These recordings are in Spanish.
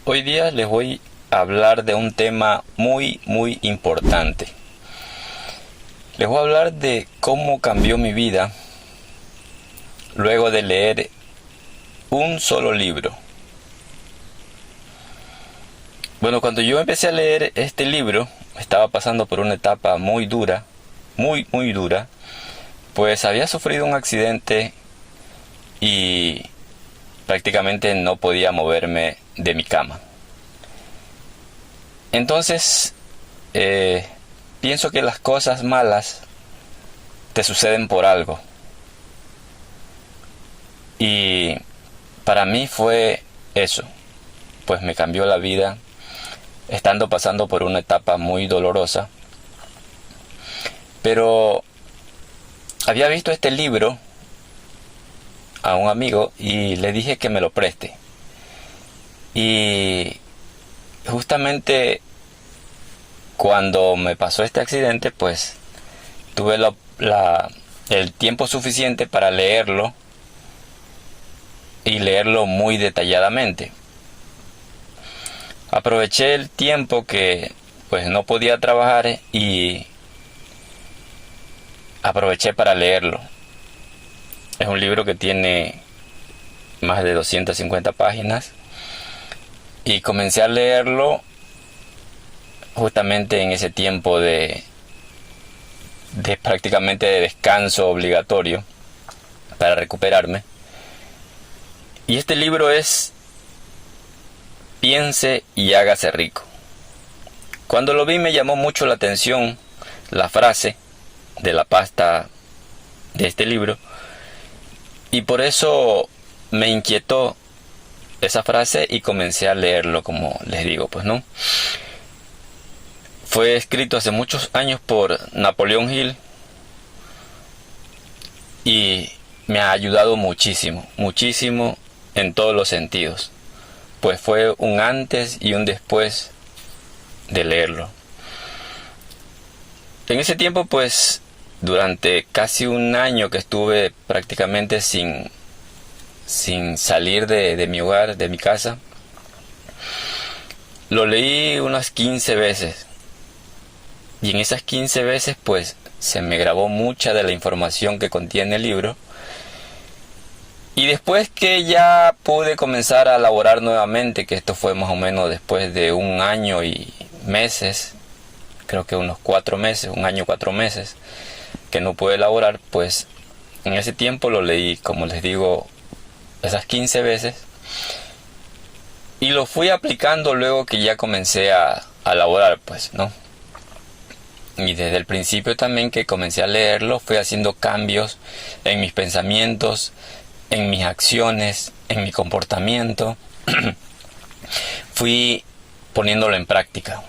Hoy día les voy a hablar de un tema muy importante. Les voy a hablar de cómo cambió mi vida luego de leer un solo libro. Bueno, cuando yo empecé a leer este libro, estaba pasando por una etapa muy dura, muy dura, pues había sufrido un accidente y prácticamente no podía moverme de mi cama. Entonces, pienso que las cosas malas te suceden por algo. Y para mí fue eso, pues me cambió la vida estando pasando por una etapa muy dolorosa. Pero había visto este libro a un amigo y le dije que me lo preste. Y justamente cuando me pasó este accidente, pues tuve el tiempo suficiente para leerlo y leerlo muy detalladamente. Aproveché el tiempo que pues no podía trabajar y aproveché para leerlo. Es un libro que tiene más de 250 páginas y comencé a leerlo justamente en ese tiempo de prácticamente de descanso obligatorio para recuperarme. Y este libro es Piense y hágase rico. Cuando lo vi me llamó mucho la atención la frase de la pasta de este libro y por eso me inquietó esa frase y comencé a leerlo, como les digo, pues no. Fue escrito hace muchos años por Napoleón Hill y me ha ayudado muchísimo en todos los sentidos, pues fue un antes y un después de leerlo. En ese tiempo, pues, durante casi un año que estuve prácticamente sin salir de mi hogar, de mi casa, lo leí unas 15 veces. Y en esas 15 veces, pues, se me grabó mucha de la información que contiene el libro. Y después que ya pude comenzar a elaborar nuevamente, que esto fue más o menos después de un año y meses, creo que unos 4 meses, un año 4 meses, que no pude elaborar, pues en ese tiempo lo leí, como les digo, esas 15 veces. Y lo fui aplicando luego que ya comencé a elaborar, pues, ¿no? Y desde el principio también que comencé a leerlo, fui haciendo cambios en mis pensamientos, en mis acciones, en mi comportamiento. Fui poniéndolo en práctica.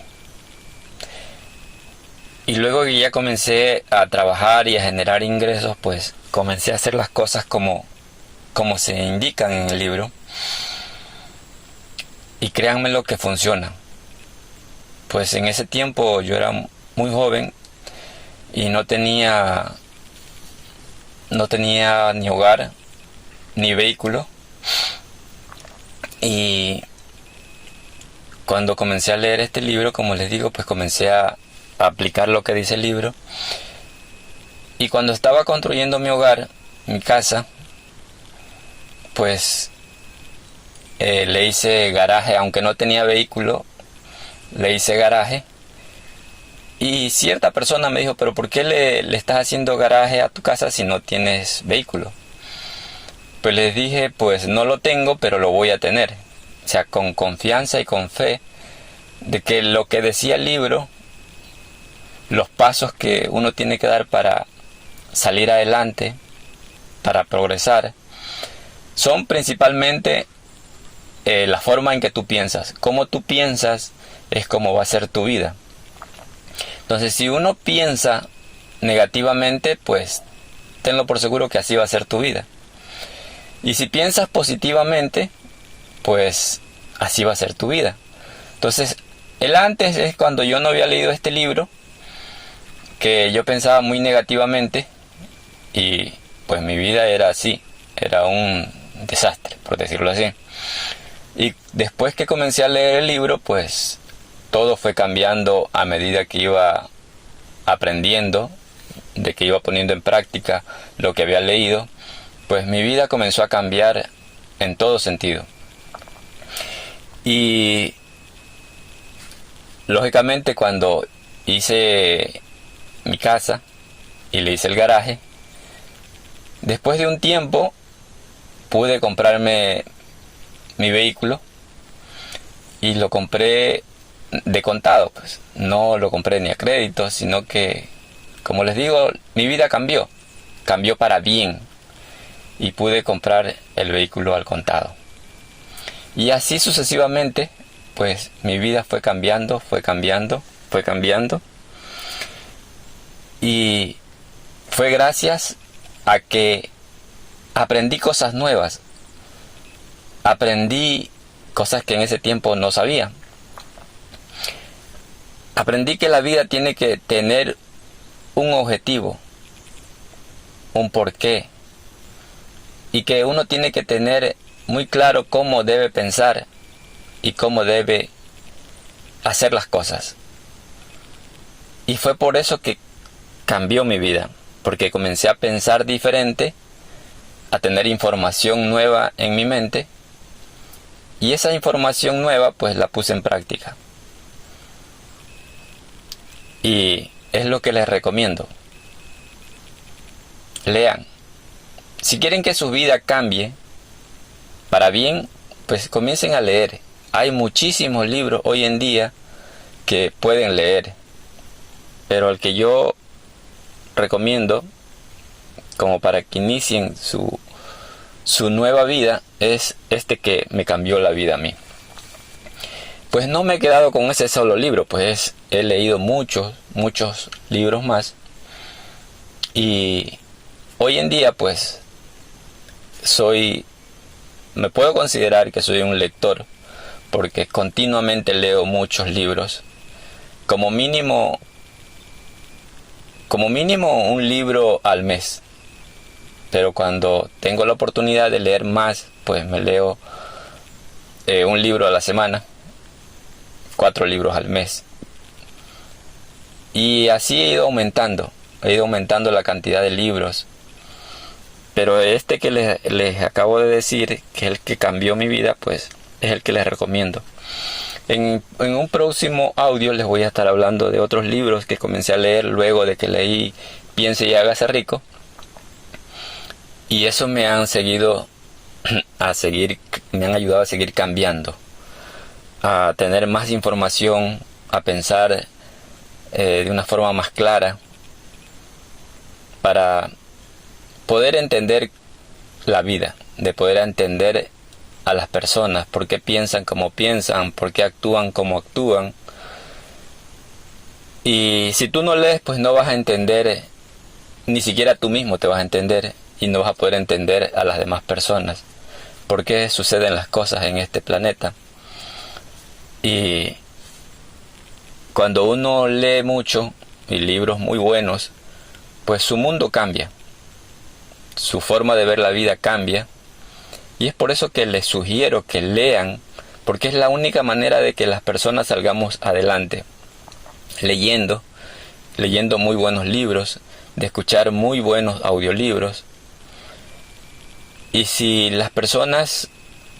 Y luego que ya comencé a trabajar y a generar ingresos, pues comencé a hacer las cosas como se indican en el libro. Y créanme lo que funciona. Pues en ese tiempo yo era muy joven y no tenía ni hogar ni vehículo. Y cuando comencé a leer este libro, como les digo, pues comencé a aplicar lo que dice el libro. Y cuando estaba construyendo mi hogar, mi casa, pues le hice garaje, aunque no tenía vehículo, le hice garaje. Y cierta persona me dijo, pero ¿por qué le estás haciendo garaje a tu casa si no tienes vehículo? Pues les dije, pues no lo tengo, pero lo voy a tener. O sea, con confianza y con fe de que lo que decía el libro, los pasos que uno tiene que dar para salir adelante, para progresar, son principalmente la forma en que tú piensas. Cómo tú piensas es cómo va a ser tu vida. Entonces, si uno piensa negativamente, pues tenlo por seguro que así va a ser tu vida. Y si piensas positivamente, pues así va a ser tu vida. Entonces, el antes es cuando yo no había leído este libro, que yo pensaba muy negativamente y pues mi vida era así, era un desastre, por decirlo así. Y después que comencé a leer el libro, pues todo fue cambiando a medida que iba aprendiendo, de que iba poniendo en práctica lo que había leído, pues mi vida comenzó a cambiar en todo sentido. Y lógicamente cuando hice mi casa y le hice el garaje, después de un tiempo pude comprarme mi vehículo y lo compré de contado, pues no lo compré ni a crédito, sino que, como les digo, mi vida cambió para bien y pude comprar el vehículo al contado. Y así sucesivamente, pues mi vida fue cambiando. Y fue gracias a que aprendí cosas nuevas. Aprendí cosas que en ese tiempo no sabía. Aprendí que la vida tiene que tener un objetivo, un porqué. Y que uno tiene que tener muy claro cómo debe pensar y cómo debe hacer las cosas. Y fue por eso que cambió mi vida, porque comencé a pensar diferente, a tener información nueva en mi mente, y esa información nueva pues la puse en práctica. Y es lo que les recomiendo. Lean. Si quieren que su vida cambie para bien, pues comiencen a leer. Hay muchísimos libros hoy en día que pueden leer, pero el que yo recomiendo como para que inicien su nueva vida es este que me cambió la vida a mí. Pues no me he quedado con ese solo libro, pues he leído muchos libros más, y hoy en día pues me puedo considerar que soy un lector, porque continuamente leo muchos libros, como mínimo un libro al mes. Pero cuando tengo la oportunidad de leer más, pues me leo un libro a la semana, 4 libros al mes. Y así he ido aumentando la cantidad de libros. Pero este que les acabo de decir, que es el que cambió mi vida, pues es el que les recomiendo. En un próximo audio les voy a estar hablando de otros libros que comencé a leer luego de que leí Piense y hágase rico. Y eso me han ayudado a seguir cambiando, a tener más información, a pensar de una forma más clara, para poder entender la vida, de poder entender a las personas, por qué piensan como piensan, por qué actúan como actúan. Y si tú no lees, pues no vas a entender, ni siquiera tú mismo te vas a entender, y no vas a poder entender a las demás personas por qué suceden las cosas en este planeta. Y cuando uno lee mucho y libros muy buenos, pues su mundo cambia, su forma de ver la vida cambia, y es por eso que les sugiero que lean, porque es la única manera de que las personas salgamos adelante, leyendo muy buenos libros, de escuchar muy buenos audiolibros. Y si las personas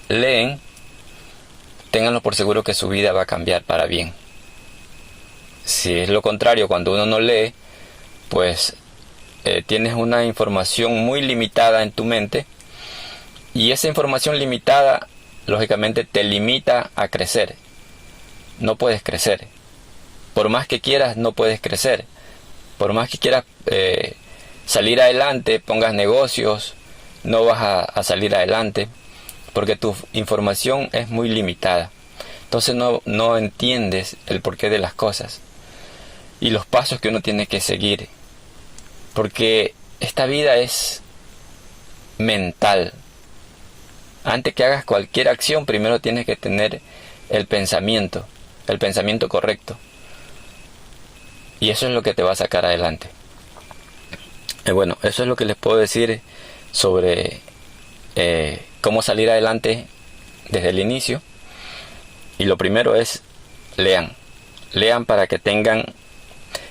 leen, ténganlo por seguro que su vida va a cambiar para bien. Si es lo contrario, cuando uno no lee, pues tienes una información muy limitada en tu mente, y esa información limitada lógicamente te limita a crecer. No puedes crecer. Por más que quieras, no puedes crecer. Por más que quieras salir adelante, pongas negocios, no vas a salir adelante, porque tu información es muy limitada. Entonces no entiendes el porqué de las cosas y los pasos que uno tiene que seguir, porque esta vida es mental. Antes que hagas cualquier acción, primero tienes que tener el pensamiento correcto, y eso es lo que te va a sacar adelante. Bueno, eso es lo que les puedo decir sobre cómo salir adelante desde el inicio. Y lo primero es lean. Lean para que tengan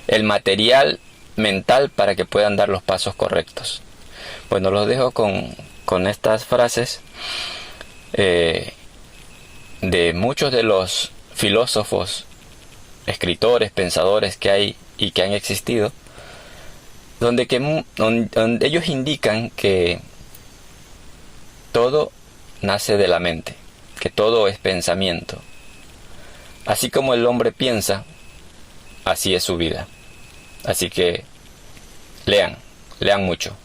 el material mental para que puedan dar los pasos correctos. Bueno, los dejo con estas frases de muchos de los filósofos, escritores, pensadores que hay y que han existido, donde ellos indican que todo nace de la mente, que todo es pensamiento. Así como el hombre piensa, así es su vida. Así que lean mucho.